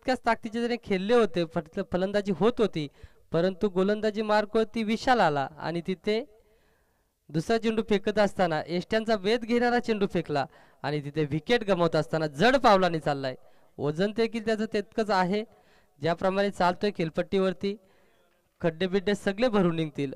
तितक्याच ताकदीचे जरी खेळले होते, फलंदाजी होत होती, परंतु गोलंदाजी मार्कवरती विशाल आला आणि तिथे दुसरा चेंडू फेकत असताना एष्ट्यांचा वेध घेणारा चेंडू फेकला आणि तिथे विकेट गमावत असताना जड पावलाने चाललाय. वजन देखील त्याचं तितकंच आहे. ज्याप्रमाणे चालतोय खेळपट्टीवरती खड्डे बिड्डे सगळे भरून निघतील.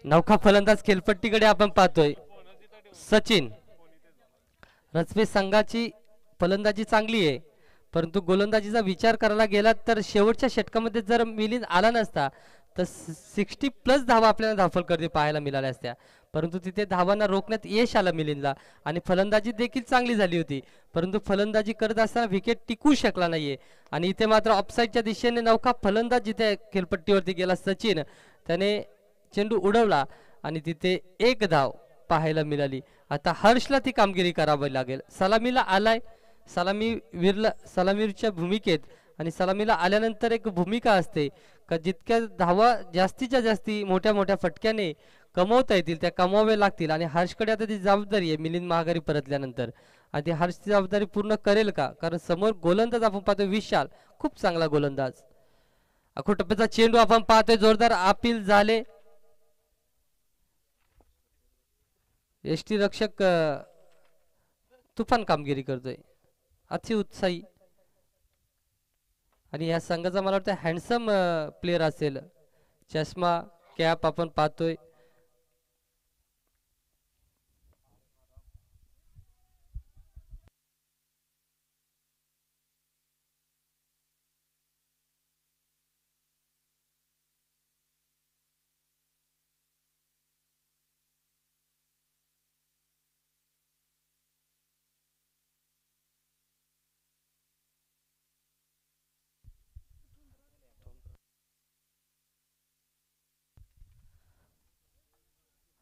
नौका फलंदाज खेळपट्टीकडे आपण पाहतोय. सचिन रचवे संघाची फलंदाजी चांगली आहे, परंतु गोलंदाजीचा विचार करायला गेला तर शेवटच्या षटकामध्ये जर मिलिंद आला नसता तर 60+ धावा आपल्याला धावफलकावरती पाहायला मिळाल्या असत्या, परंतु तिथे धावांना रोखण्यात यश आलं मिलिंदला आणि फलंदाजी देखील चांगली झाली होती. परंतु फलंदाजी करत असताना विकेट टिकू शकला नाहीये आणि इथे मात्र ऑफसाईडच्या दिशेने नौका फलंदाज जिथे खेळपट्टीवरती गेला सचिन, त्याने चेंडू उडवला आणि तिथे एक धाव पाहायला मिळाली. आता हर्षला ती कामगिरी करावी लागेल. सलामीला आलाय, सलामीच्या भूमिकेत, आणि सलामीला आल्यानंतर एक भूमिका असते का जितक्या धावा जास्तीच्या जास्ती मोठ्या मोठ्या फटक्याने कमवता येतील त्या कमवाव्या लागतील. आणि हर्षकडे आता ती जबाबदारी आहे मिलिंद महागारी परतल्यानंतर, आणि ती हर्षची जबाबदारी पूर्ण करेल का? कारण समोर गोलंदाज आपण पाहतोय विशाल, खूप चांगला गोलंदाज. अखोटप्प्याचा चेंडू आपण पाहतोय, जोरदार अपील झाले. यष्टीरक्षक तुफान कामगिरी करतोय, अति उत्साही, आणि या संघाचा मला वाटतं हँडसम प्लेयर असेल. चष्मा कॅप आपण पाहतोय.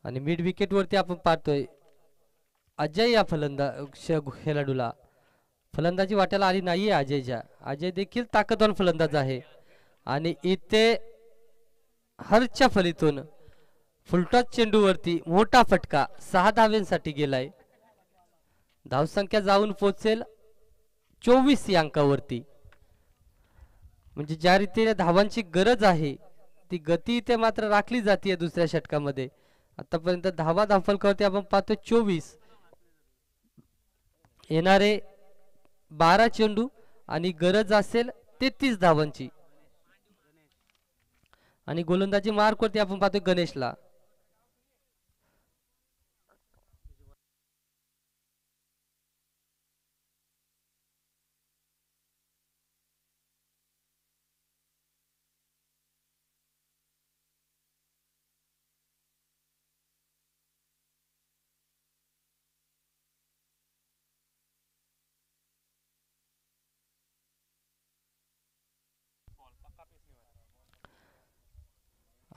आणि मिड विकेट वरती आपण पाहतोय अजय या खेळाडूला फलंदाजी वाट्याला आली नाहीये अजयच्या. अजय देखील ताकदवान फलंदाज आहे आणि इथे हर्षच्या फलीतून फुलटॉस चेंडूवरती मोठा फटका 6 धाव्यांसाठी गेलाय. धावसंख्या जाऊन पोहोचेल 24 या अंकावरती. म्हणजे ज्या रीतीने धावांची गरज आहे ती गती इथे मात्र राखली जाते दुसऱ्या षटकामध्ये. आतापर्यंत धावफलकावरती आपण पाहतो 24, येणारे 12 चेंडू आणि गरज असेल 33 धावांची. आणि गोलंदाजी मार्कवरती आपण पाहतोय गणेशला.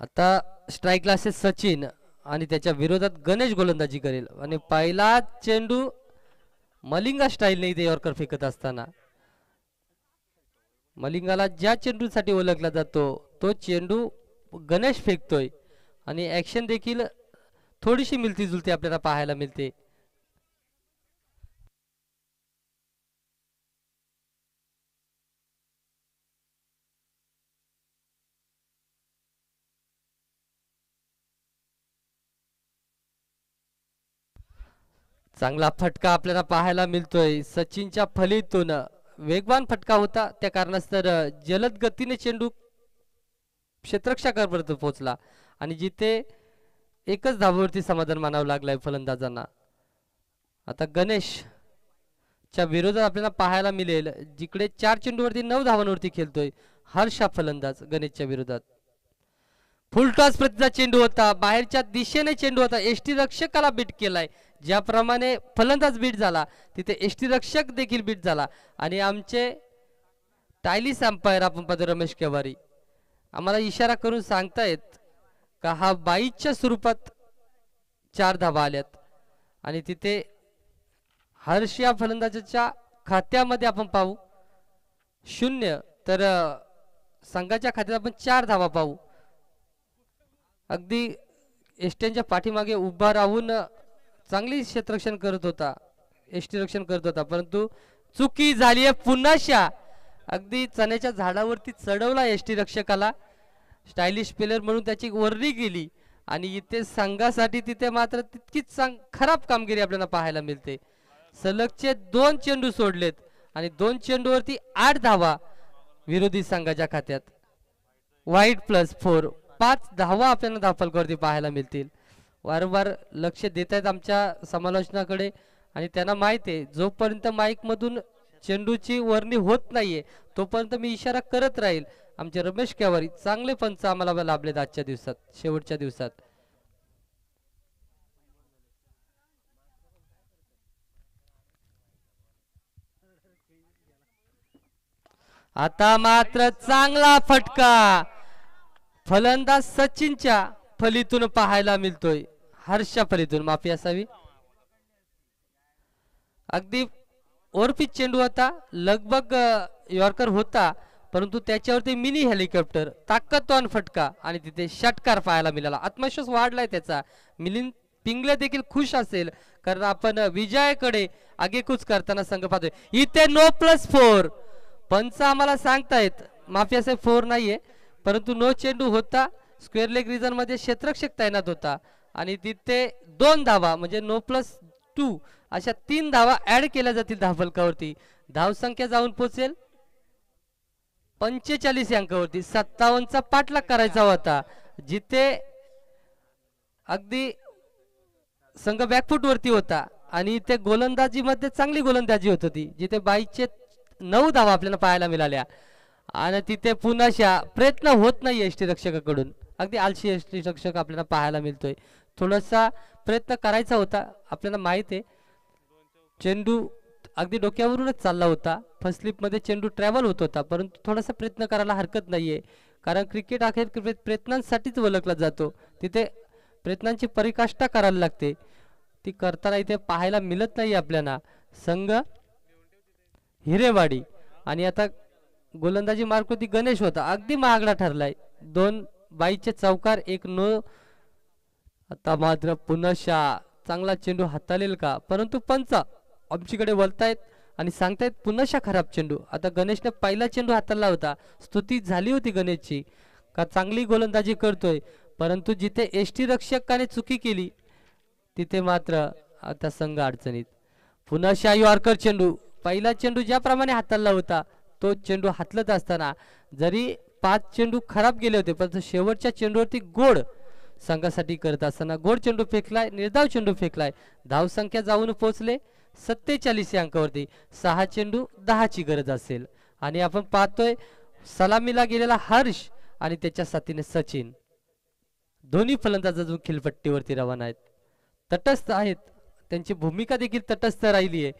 आता स्ट्राईकला असेल सचिन आणि त्याच्या विरोधात गणेश गोलंदाजी करेल. आणि पहिला चेंडू मलिंगा स्टाईलने इथे यॉर्कर फेकत असताना, मलिंगाला ज्या चेंडूसाठी ओळखला जातो तो चेंडू गणेश फेकतोय. आणि ऍक्शन देखील थोडीशी मिळती जुलती आपल्याला पाहायला मिळते. चांगला फटका आपल्याला पाहायला मिळतोय सचिनच्या फलीतून. वेगवान फटका होता, त्या कारणास्तव जलद गतीने चेंडू क्षेत्ररक्षकापर्यंत पोहोचला आणि जिथे एकच धावेवरती समाधान मानावं लागलंय फलंदाजांना. आता गणेशच्या विरोधात आपल्याला पाहायला मिळेल जिकडे 4 चेंडूवरती 9 धावांवरती खेळतोय हर्ष हा फलंदाज गणेशच्या विरोधात. फुलटॉस प्रतीचा चेंडू होता, बाहेरच्या दिशेने चेंडू होता, यष्टीरक्षकाला बीट केलाय. ज्याप्रमाणे फलंदाज बीट झाला तिथे यष्टीरक्षक देखील बीट झाला. आणि आमचे टायलिस अंपायर आपण पाहतो रमेश केवारी आम्हाला इशारा करून सांगतायत का हा बाईच्या स्वरूपात 4 धावा आल्यात आणि तिथे हर्ष या फलंदाजाच्या खात्यामध्ये आपण पाहू 0, तर संघाच्या खात्यात आपण 4 धावा पाहू. अगदी एस्टेनच्या पाठीमागे उभा राहून चांगली क्षेत्ररक्षण करत होता, एष्टी रक्षण करत होता, परंतु चुकी झाली आहे पुन्हा. अगदी चण्याच्या झाडावरती चढवला एष्टी रक्षकाला, स्टायलिश प्लेयर म्हणून त्याची वर्णी केली आणि इथे संघासाठी तिथे मात्र तितकीच खराब कामगिरी आपल्याला पाहायला मिळते. सलगचे 2 चेंडू सोडलेत आणि 2 चेंडूवरती 8 धावा विरोधी संघाच्या खात्यात. वाईट +4, 5 धावा आपल्याला धावफलकावरती पाहायला मिळतील. वारंवार लक्ष देत आहेत आमच्या समालोचनाकडे आणि त्यांना माहिती आहे जोपर्यंत माईक मधून चेंडूची वर्णी होत नाहीये तोपर्यंत मी इशारा करत राहील. आमचे रमेश केवारी चांगले पंच आम्हाला लाभलेत आजच्या दिवसात, शेवटच्या दिवसात. आता मात्र चांगला फटका फलंदाज सचिनच्या फलीतून पाहायला मिळतोय, हर्षच्या फलीतून माफी असावी. अगदी ओव्हरपिच चेंडू होता, लगभग यॉर्कर होता, परंतु त्याच्यावरती मिनी हेलिकॉप्टर ताकदवान फटका आणि तिथे षटकार पाहायला मिळाला. आत्मविश्वास वाढलाय त्याचा. मिलिंद पिंगले देखील खुश असेल कारण आपण विजयाकडे आगेकूच करताना संघ पाहतोय. इथे नो +4 पंच आम्हाला सांगतायत, माफी असे 4 नाहीये, परंतु नो चेंडू होता. स्क्वेअर लेग रिजन मध्ये क्षेत्ररक्षक तैनात होता आणि तिथे 2 धावा म्हणजे नो +2 अशा 3 धावा ऍड केल्या जातील धावफलकावरती. धावसंख्या जाऊन पोहोचेल 45 अंकावरती. 57चा पाठलाग करायचा होता, जिथे अगदी संघ बॅकफूट वरती होता आणि इथे गोलंदाजी मध्ये चांगली गोलंदाजी होत होती, जिथे 22चे 9 धावा आपल्याला पाहायला मिळाल्या आणि तिथे पुन्हा प्रयत्न होत नाही यष्टीरक्षकाकडून. अगदी आलशी यष्टीरक्षक आपल्याला पाहायला मिळतोय. थोडासा प्रयत्न करायचा होता, आपल्याला माहित आहे चेंडू अगदी डोक्यावरूनच चालला होता, फर्स्ट स्लिप मध्ये चेंडू ट्रॅव्हल होत होता, परंतु थोडासा प्रयत्न करायला हरकत नाहीये कारण क्रिकेट अखेर प्रयत्नांसाठीच ओळखला जातो. तिथे प्रयत्नांची परिकाष्ठा करायला लागते, ती करताना इथे पाहायला मिळत नाही आपल्याला. संघ हिरेवाडी आणि आता गोलंदाजी मार्कवरती गणेश होता, अगदी महागडा ठरलाय. 2 22चे चौकार, 1 नो. आता मात्र पुन्हा चांगला चेंडू हाताळेल का, परंतु पंच आमच्याकडे वळतायत आणि सांगतायत पुन्हा खराब चेंडू. आता गणेशने पहिला चेंडू हाताळला होता, स्तुती झाली होती गणेशची का चांगली गोलंदाजी करतोय, परंतु जिथे एष्टी रक्षकाने चुकी केली तिथे मात्र आता संघ अडचणीत. पुन्हा यॉर्कर चेंडू, पहिला चेंडू ज्याप्रमाणे हाताळला होता तो चेंडू हातलत असताना जरी 5 चेंडू खराब गेले होते, परंतु शेवटच्या चेंडूवरती गोड संघासाठी करत असताना गोड चेंडू फेकलाय, निर्धाव चेंडू फेकलाय. धावसंख्या जाऊन पोहोचले 47 अंकावरती. 6 चेंडू 10ची गरज असेल आणि आपण पाहतोय सलामीला गेलेला हर्ष आणि त्याच्या साथीने सचिन, दोन्ही फलंदाज अजून खिलपट्टीवरती रवाना आहेत, तटस्थ आहेत. त्यांची भूमिका देखील तटस्थ राहिली आहे.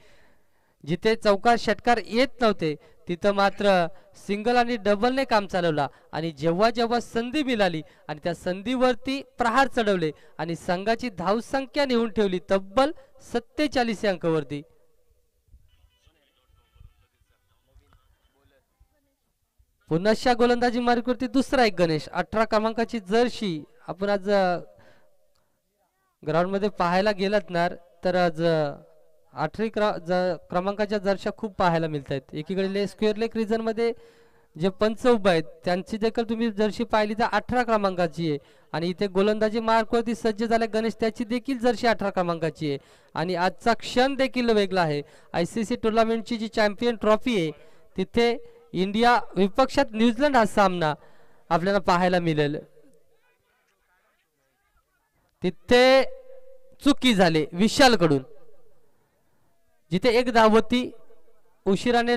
जिथे चौकार षटकार येत नव्हते तिथं मात्र सिंगल आणि डबलने काम चालवला आणि जेव्हा जेव्हा संधी मिळाली आणि त्या संधीवरती प्रहार चढवले आणि संघाची धावसंख्या नेऊन ठेवली तब्बल 47 अंकावरती. पुन्हा गोलंदाजी मार्गावरती दुसरा एक गणेश, 18 क्रमांकाची जर्सी आपण आज ग्राउंड मध्ये पाहायला गेलात ना तर आज 18 क्रमांकाच्या जर्शा खूप पाहायला मिळत आहेत. एकीकडे स्क्वेअर लेग रिजन मध्ये जे पंच उभा आहेत त्यांची देखील तुम्ही जर्सी पाहिली तर 18 क्रमांकाची आहे आणि इथे गोलंदाजी मार्कवरती सज्ज झाले गणेश, त्याची देखील जर्सी 18 क्रमांकाची आहे. आणि आजचा क्षण देखील वेगळा आहे. ICC टुर्नामेंटची जी चॅम्पियन ट्रॉफी आहे तिथे इंडिया विपक्षात न्यूझीलंड हा सामना आपल्याला पाहायला मिळेल. तिथे चुकी झाली विशालकडून, जिथे एक धाव होती, उशिराने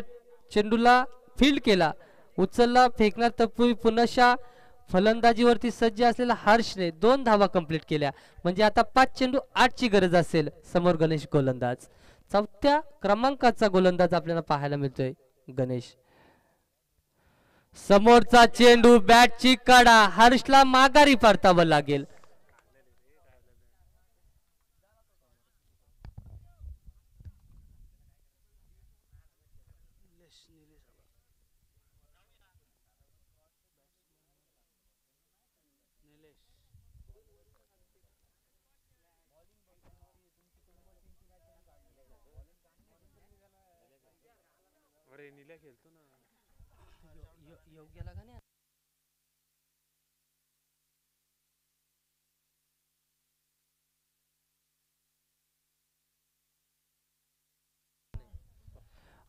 चेंडूला फील्ड केला, उचलला, फेकणार तत्पूर्वी पुन्हा फलंदाजीवरती सज्ज असलेला हर्षने 2 धावा कंप्लीट केल्या. म्हणजे आता 5 चेंडू 8ची गरज असेल. समोर गणेश गोलंदाज, 4थ्या क्रमांकाचा गोलंदाज आपल्याला पाहायला मिळतोय गणेश. समोरचा चेंडू बॅटची कडा, हर्षला माघारी परतावं लागेल. अरे निल्या खेळतो ना. योग्यला का नाही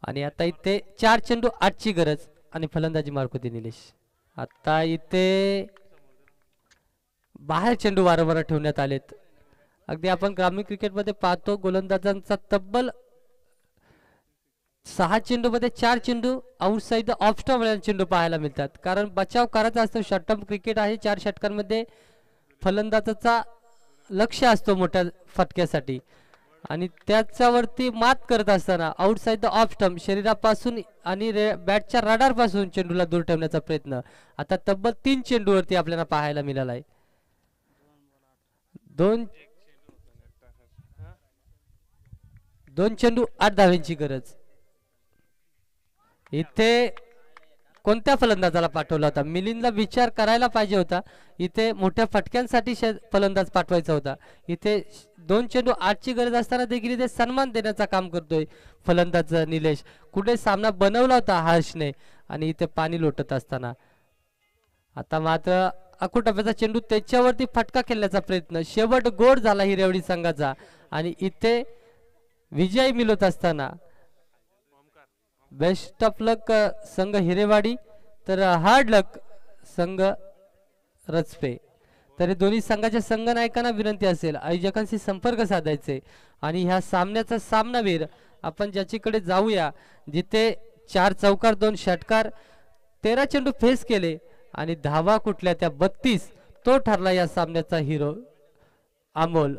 आणि आता इथे 4 चेंडू 8ची गरज आणि फलंदाजी मार्क होती निलेश. आता इथे बाहेर चेंडू वारंवार ठेवण्यात आलेत. अगदी आपण ग्रामीण क्रिकेटमध्ये पाहतो गोलंदाजांचा तब्बल 6 चेंडूमध्ये 4 चेंडू आउटसाइड द ऑफ स्टॉप चेंडू पाहायला मिळतात. कारण बचाव करायचा असतो. शॉर्ट टर्म क्रिकेट आहे. 4 षटकांमध्ये फलंदाजाचा लक्ष असतो मोठ्या फटक्यासाठी आणि त्याच्यावरती मात करत असताना आउटसाइड द ऑफ स्टंप शरीरापासून आणि बॅटच्या रडारपासून चेंडूला दूर ठेवण्याचा प्रयत्न आता तब्बल 3 चेंडूवरती आपल्याला पाहायला मिळाला आहे. 2 चेंडू 8 धावांची गरज. इथे कोणत्या फलंदाजाला पाठवला होता? मिलिंदला विचार करायला पाहिजे होता. इथे मोठ्या फटक्यांसाठी फलंदाज पाठवायचा होता. इथे 2 चेंडू 8ची गरज असताना देखील इथे सन्मान देण्याचा काम करतोय फलंदाज निलेश. कुठे सामना बनवला होता हर्षने आणि इथे पाणी लोटत असताना आता मात्र अकुटप्याचा चेंडू त्याच्यावरती फटका खेळण्याचा प्रयत्न. शेवट गोड झाला हिरेवडी संघाचा आणि इथे विजय मिळवत असताना बेस्ट ऑफ लक संघ हिरेवाडी तर हार्ड लक संघ रचपे. तरी दोन्ही संघाच्या संघनायकांना विनंती असेल आयोजकांशी संपर्क साधायचे आणि ह्या सामन्याचा सामनावीर आपण ज्याच्याकडे जाऊया जिथे 4 चौकार 2 षटकार 13 चेंडू फेस केले आणि धावा कुठल्या त्या 32 तो ठरला या सामन्याचा हिरो अमोल.